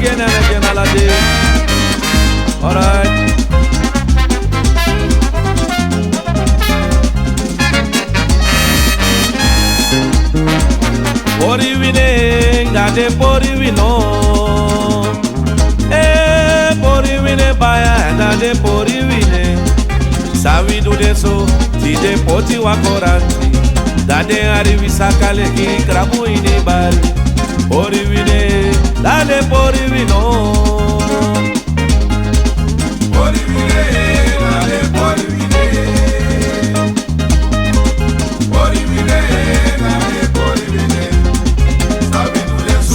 again and again all a day. Alright. Pori winning, that day pori wino. Pori winning baya, that day pori winning. Savi do de so, ti de poti wakoranti. That day arrivi sakale ki krabu ini bari. Pori winning, that day pori wino. Pori winning, that day pori winning. Pori winning, that day pori winning.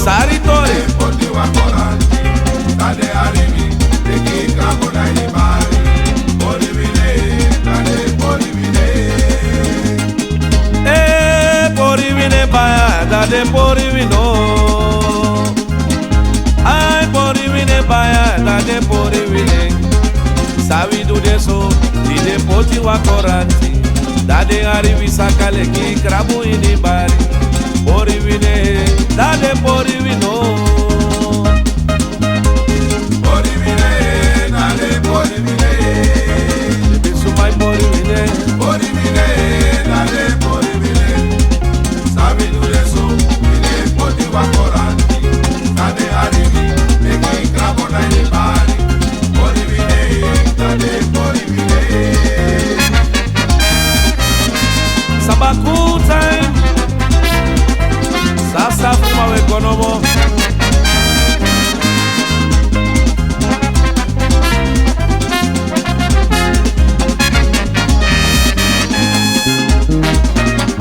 Saritore poti wakoranti tade arrivi deki krabona ni bari pori vine tade pori vine pori vine baya tade pori vino ay pori vine baya tade pori vine savi do de so tide poti wakoranti tade arrivi sakale ki krabu ini bari pori vine tade pori vino pori vine tade pori vine bisu mai pori vine tade pori vine sabi dure so vine poti wakoranti tade arrivi meki krabona ni bari pori vine tade pori vine Sabaku time Sasa fuma wekonomo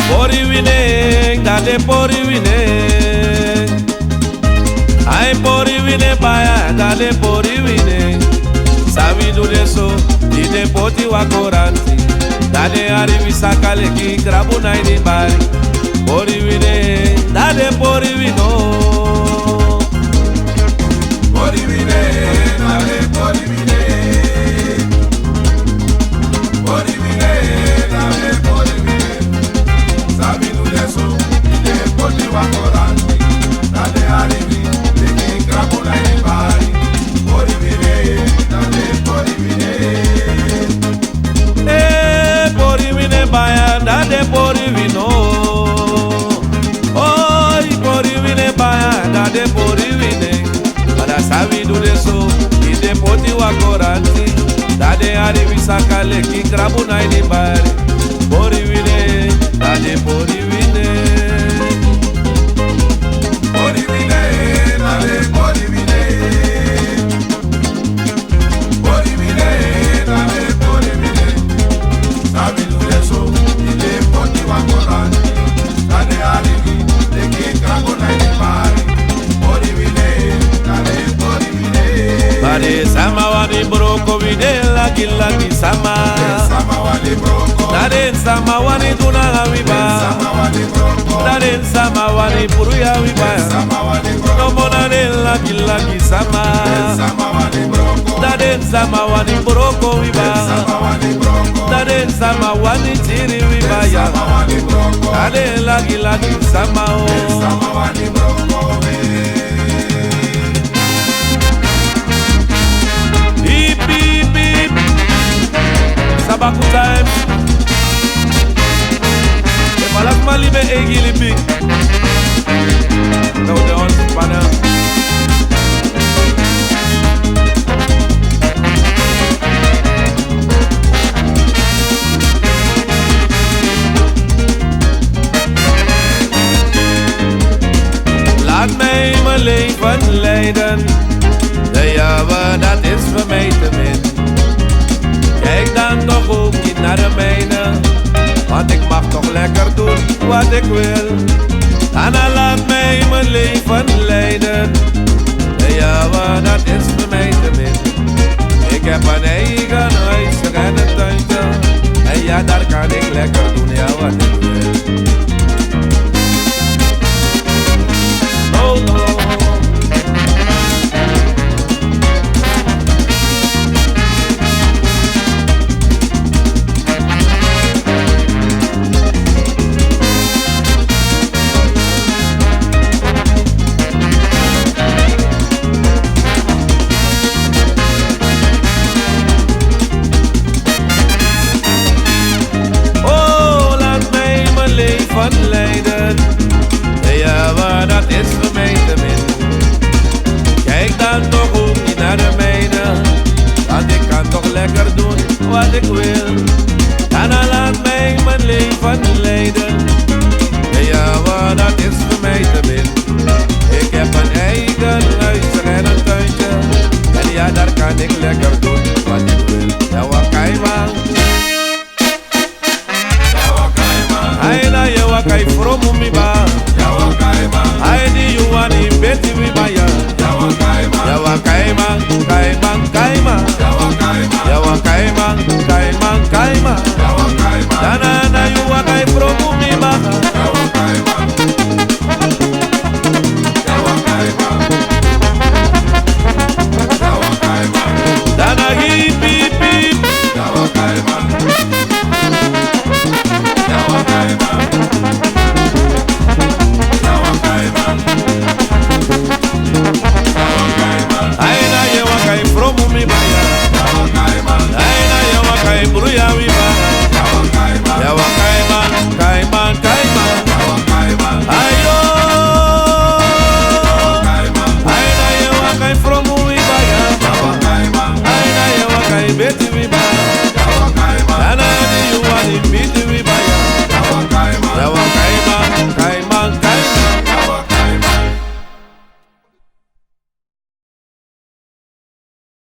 Pori winning, dade pori winning. Ay pori winning baya, dade pori winning. Savi do de so, dide poti wakoranti. Dade arrivi sakale ki krabu na ini bari. Pori winning, dade pori wino. Pori winning, dade pori winning. Pori winning, dade pori winning. Sabi do de so, ide poti wakoranti. Dade arrivi, deki krabo na ni bari. Pori winning, dade pori winning. Pori winning baya, dade pori wino. Dade pori winning, para savi do de so, ide poti wakoranti. Dade arrivi sakale ki krabu na ini bari. Pori winning, dade pori winning. Pori winning, dade pori winning. Pori winning, dade pori winning. Sabi do de so, ide poti wakoranti. Dade arrivi, deki krabo na ni bari. Bade sama wani broko vide lagi lagi sama. Dade sama wani tuna wiba. Dade sama wani puruya wiba. Nomo dade lagi lagi sama. Dade sama wani broko wiba. Dade sama wani tiri wiba ya. Dade lagi lagi sama o. Sabaku time If I like my libe egili big Now the on panel Laat mij mijn leven leiden De jaren dat is voor mij te min Kijk dan toch ook niet naar de mijne Want ik mag toch lekker doen wat ik wil Anna laat mij mijn leven leiden Ja, maar dat is voor mij te min Ik heb een eigen huisje en een tuintje En ja, daar kan ik lekker doen, ja, wat ik wil Oh, oh wat ik wil. En dan laat mij mijn leven leiden. Ja, wat dat is voor mij te min. Ik heb een eigen huis en een tuintje. En ja, daar kan ik lekker doen wat ik wil. Ja, wat kan je man? Hij na je wat kan je vroom mi ba. Hij die je wat niet beti mi ba ya. Ja, wat kan je man? Kan je man? Kan je man? Ja, wat kan je man? Kan je man? Kan je man?